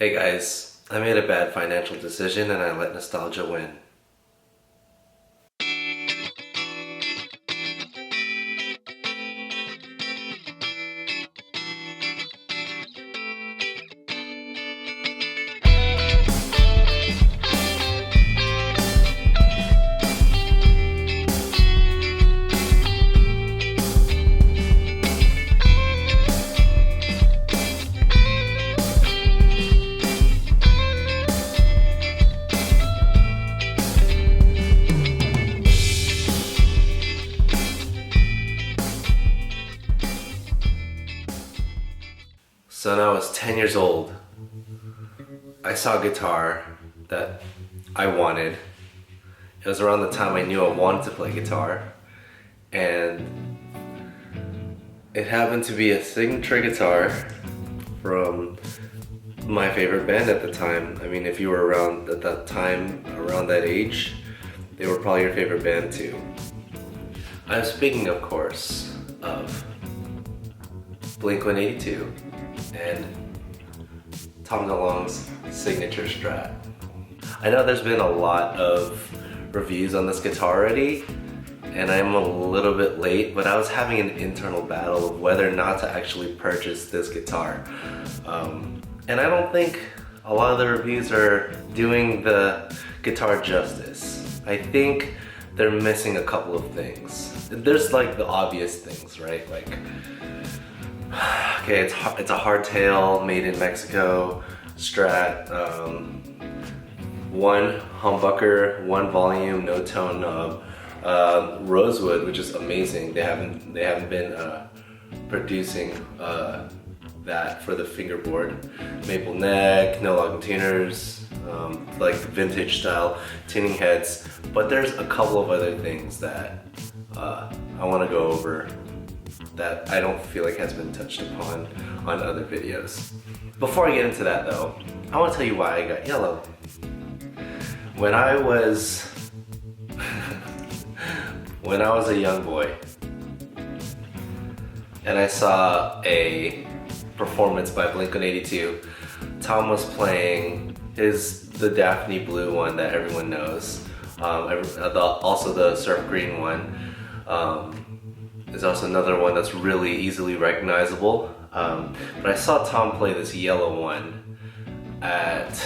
Hey guys, I made a bad financial decision and I let nostalgia win. So when I was 10 years old, I saw a guitar that I wanted. It was around the time I knew I wanted to play guitar, and it happened to be a signature guitar from my favorite band at the time. I mean, if you were around at that time, around that age, they were probably your favorite band too. I'm speaking, of course, of Blink-182 and Tom Delonge's signature Strat. I know there's been a lot of reviews on this guitar already, and I'm a little bit late, but I was having an internal battle of whether or not to actually purchase this guitar. And I don't think a lot of the reviews are doing the guitar justice. I think they're missing a couple of things. There's like the obvious things, right? Like, okay, it's a hardtail, made in Mexico, Strat, one humbucker, one volume, no tone knob, rosewood, which is amazing. They haven't been producing that for the fingerboard. Maple neck, no logging tuners, like vintage style tuning heads. But there's a couple of other things that I want to go over that I don't feel like has been touched upon on other videos. Before I get into that though, I want to tell you why I got yellow. When I was a young boy and I saw a performance by Blink-182, Tom was playing the Daphne blue one that everyone knows, also the surf green one. There's also another one that's really easily recognizable. But I saw Tom play this yellow one at,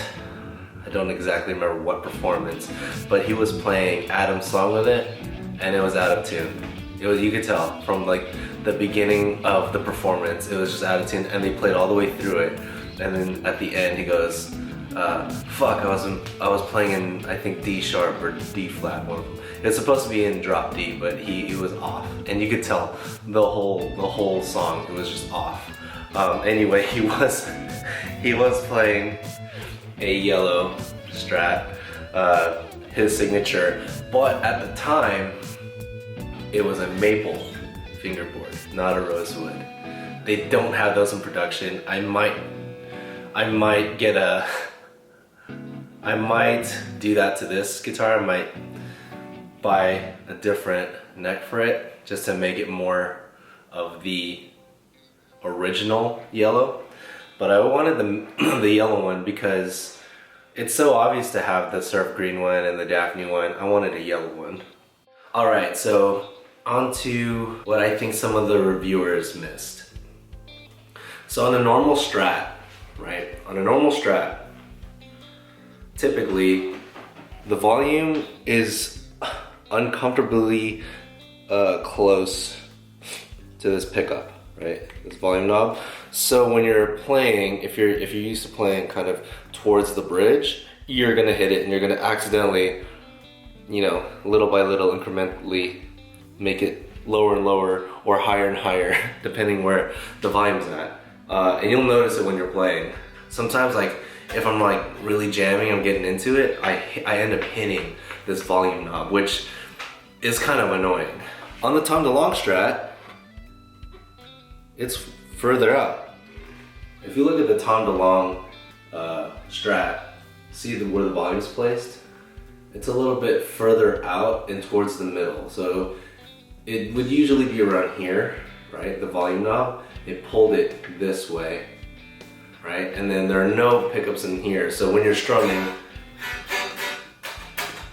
I don't exactly remember what performance, but he was playing Adam's song with it, and it was out of tune. You could tell from like the beginning of the performance, it was just out of tune, and they played all the way through it. And then at the end, he goes, "Fuck, I was playing in I think D sharp or D flat, one of them. It's supposed to be in drop D, but he was off, and you could tell the whole song. It was just off. Anyway, he was playing a yellow Strat, his signature, but at the time it was a maple fingerboard, not a rosewood. They don't have those in production. I might do that to this guitar. I might buy a different neck for it just to make it more of the original yellow. But I wanted the yellow one because it's so obvious to have the surf green one and the Daphne one. I wanted a yellow one. Alright, so on to what I think some of the reviewers missed. So on a normal Strat, right? On a normal Strat, typically the volume is uncomfortably close to this pickup, right? This volume knob. So when you're playing, if you're used to playing kind of towards the bridge, you're gonna hit it and you're gonna accidentally, little by little, incrementally make it lower and lower or higher and higher, depending where the volume's at. And you'll notice it when you're playing. Sometimes, like, if I'm like really jamming, I'm getting into it, I end up hitting this volume knob, which is kind of annoying. On the Tom Delonge Strat, it's further out. If you look at the Tom Delonge Strat, see where the volume's placed? It's a little bit further out and towards the middle. So it would usually be around here, right? The volume knob. It pulled it this way, right? And then there are no pickups in here. So when you're strumming,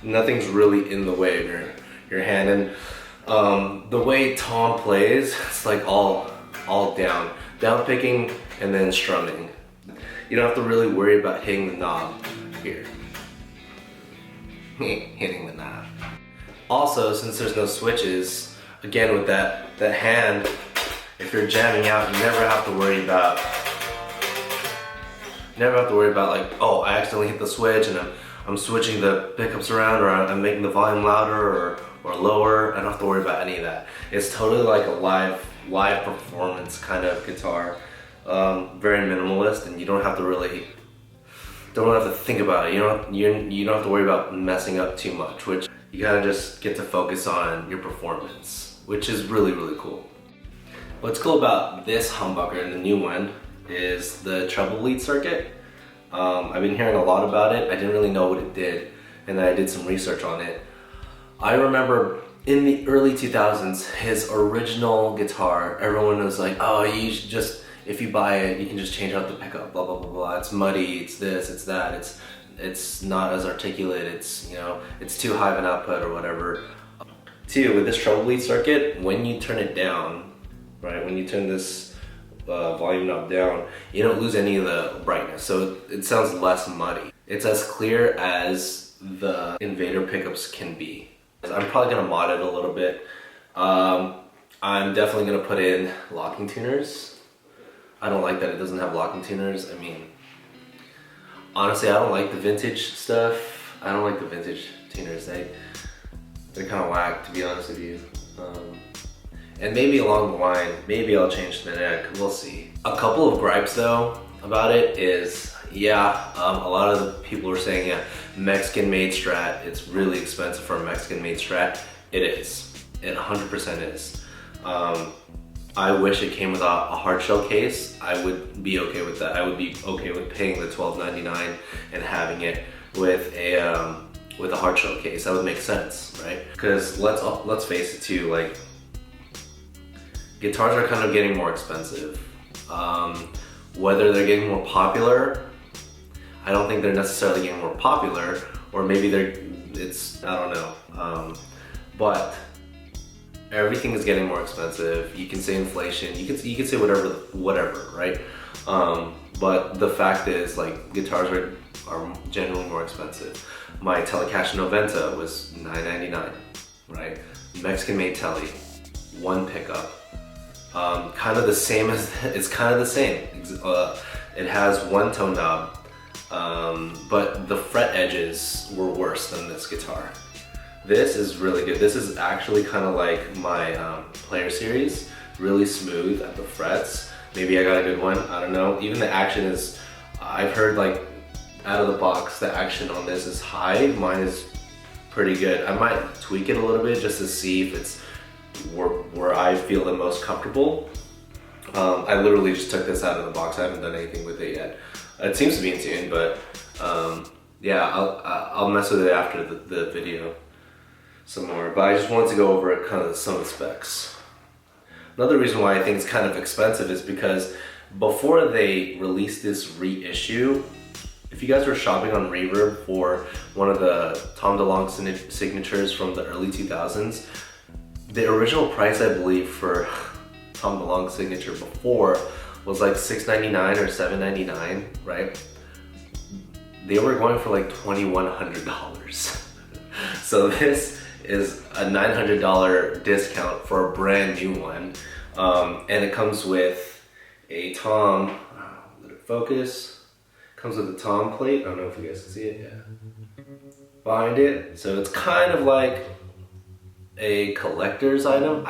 nothing's really in the way of your hand. And the way Tom plays, it's like all down picking and then strumming. You don't have to really worry about hitting the knob here. Hitting the knob. Also, since there's no switches, again with that hand, if you're jamming out, you never have to worry about like, oh, I accidentally hit the switch and I'm switching the pickups around, or I'm making the volume louder or lower. I don't have to worry about any of that. It's totally like a live performance kind of guitar. Very minimalist, and you don't have to think about it. You don't have to worry about messing up too much, which you gotta just get to focus on your performance, which is really, really cool. What's cool about this humbucker and the new one is the treble bleed circuit. I've been hearing a lot about it. I didn't really know what it did, and then I did some research on it. I remember in the early 2000s, his original guitar, everyone was like, oh, you should just, if you buy it, you can just change out the pickup, blah, blah, blah, blah. It's muddy, it's this, it's that, it's not as articulate, it's, you know, it's too high of an output or whatever. Two, with this treble bleed circuit, when you turn it down, right, when you turn this volume knob down, you don't lose any of the brightness, so it sounds less muddy. It's as clear as the Invader pickups can be. I'm probably gonna mod it a little bit. I'm definitely gonna put in locking tuners. I don't like that it doesn't have locking tuners. I mean, honestly, I don't like the vintage stuff. I don't like the vintage tuners. They're kind of whack, to be honest with you. And maybe along the line, maybe I'll change the neck. We'll see. A couple of gripes though about it is, yeah, a lot of the people were saying, yeah, Mexican-made Strat. It's really expensive for a Mexican-made Strat. It is. It 100% is. I wish it came with a hard shell case. I would be okay with that. I would be okay with paying the $12.99 and having it with a hard shell case. That would make sense, right? Because let's face it too, like, guitars are kind of getting more expensive. Whether they're getting more popular, I don't think they're necessarily getting more popular, or maybe I don't know. But everything is getting more expensive. You can say inflation, you can say whatever, right? But the fact is, like, guitars are generally more expensive. My Telecaster Noventa was $9.99, right? Mexican-made Tele, one pickup. Kind of the same as, it's kind of the same. It has one tone knob, but the fret edges were worse than this guitar. This is really good. This is actually kind of like my Player Series, really smooth at the frets. Maybe I got a good one, I don't know. Even the action is, I've heard, like, out of the box, the action on this is high. Mine is pretty good. I might tweak it a little bit just to see if it's where I feel the most comfortable. I literally just took this out of the box. I haven't done anything with it yet. It seems to be in tune, but yeah, I'll mess with it after the video some more. But I just wanted to go over kind of some of the specs. Another reason why I think it's kind of expensive is because before they released this reissue, if you guys were shopping on Reverb for one of the Tom Delonge signatures from the early 2000s, the original price, I believe, for Tom Delonge signature before was like $6.99 or $7.99, right? They were going for like $2,100. So this is a $900 discount for a brand new one. And it comes with a Tom, let it focus. Comes with a Tom plate. I don't know if you guys can see it, yeah. Behind it. So it's kind of like a collector's item.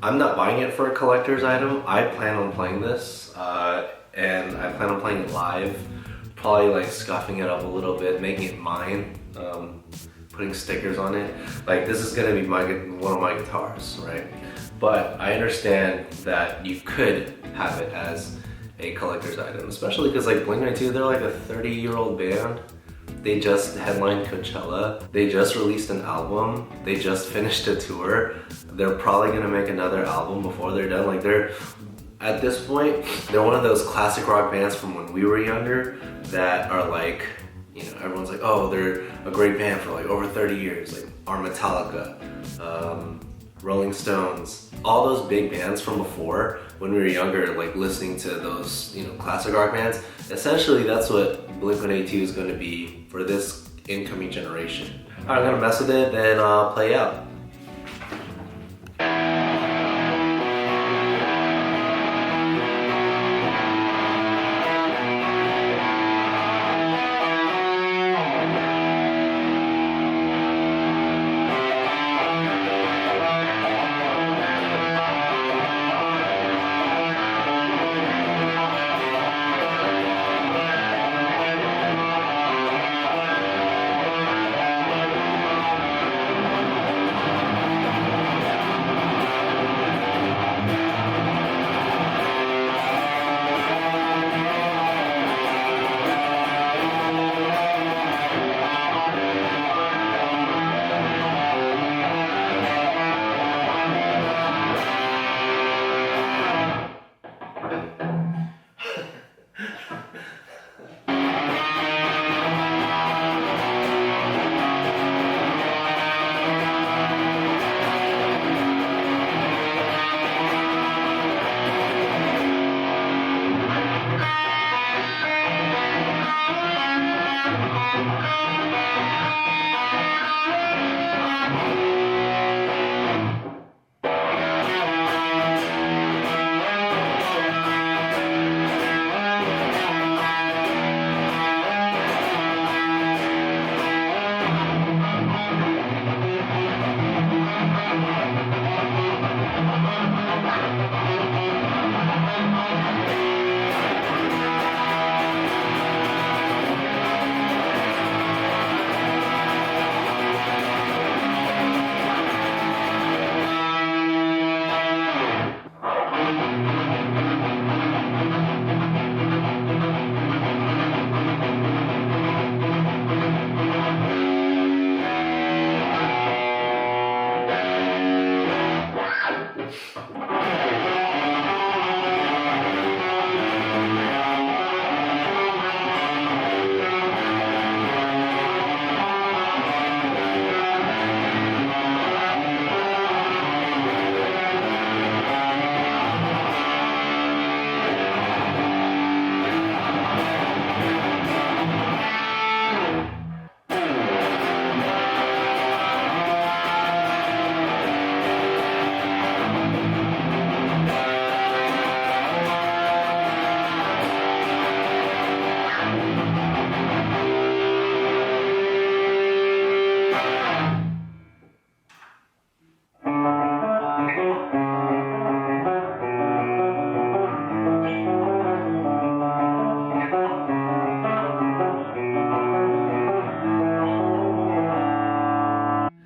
I'm not buying it for a collector's item. I plan on playing this, and I plan on playing it live. Probably like scuffing it up a little bit, making it mine, putting stickers on it. Like, this is gonna be one of my guitars, right? But I understand that you could have it as a collector's item, especially because, like, Blink-182, they're like a 30-year-old band. They just headlined Coachella. They just released an album. They just finished a tour. They're probably gonna make another album before they're done. Like, At this point, they're one of those classic rock bands from when we were younger that are like, you know, everyone's like, oh, they're a great band for like over 30 years, like our Metallica, Rolling Stones, all those big bands from before when we were younger, like listening to those, you know, classic rock bands. Essentially, that's what Blink-182 is going to be for this incoming generation. All right, I'm gonna mess with it, then I'll play out.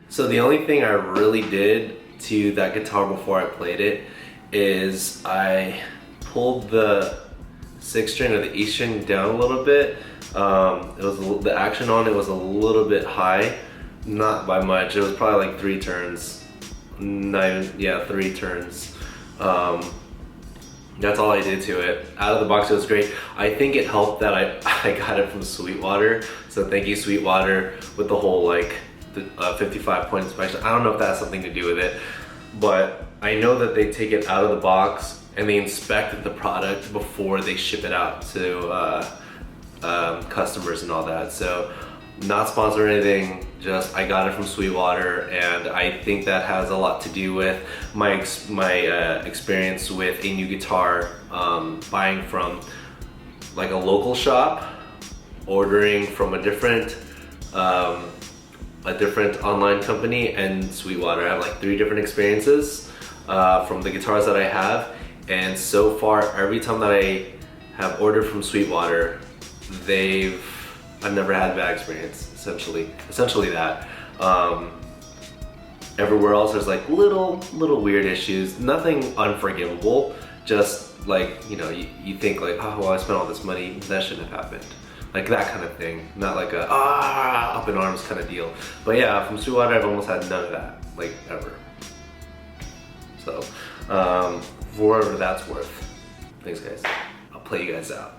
So the only thing I really did to that guitar before I played it is I pulled the 6th string or the E string down a little bit. The action on it was a little bit high, not by much. It was probably like 3 turns. Not even, yeah, 3 turns. That's all I did to it. Out of the box, it was great. I think it helped that I got it from Sweetwater. So thank you, Sweetwater, with the whole like 55-point inspection. I don't know if that has something to do with it, but I know that they take it out of the box and they inspect the product before they ship it out to customers and all that. So not sponsored or anything, just I got it from Sweetwater, and I think that has a lot to do with my experience with a new guitar, buying from like a local shop, ordering from a different online company, and Sweetwater. I have like 3 different experiences from the guitars that I have, and so far every time that I have ordered from Sweetwater, I've never had a bad experience. Essentially that. Everywhere else there's like little weird issues, nothing unforgivable, just like, you know, you think like, oh well, I spent all this money, that shouldn't have happened. Like that kind of thing, not like a up in arms kind of deal. But yeah, from Sweetwater I've almost had none of that, like ever. So, for whatever that's worth. Thanks, guys. I'll play you guys out.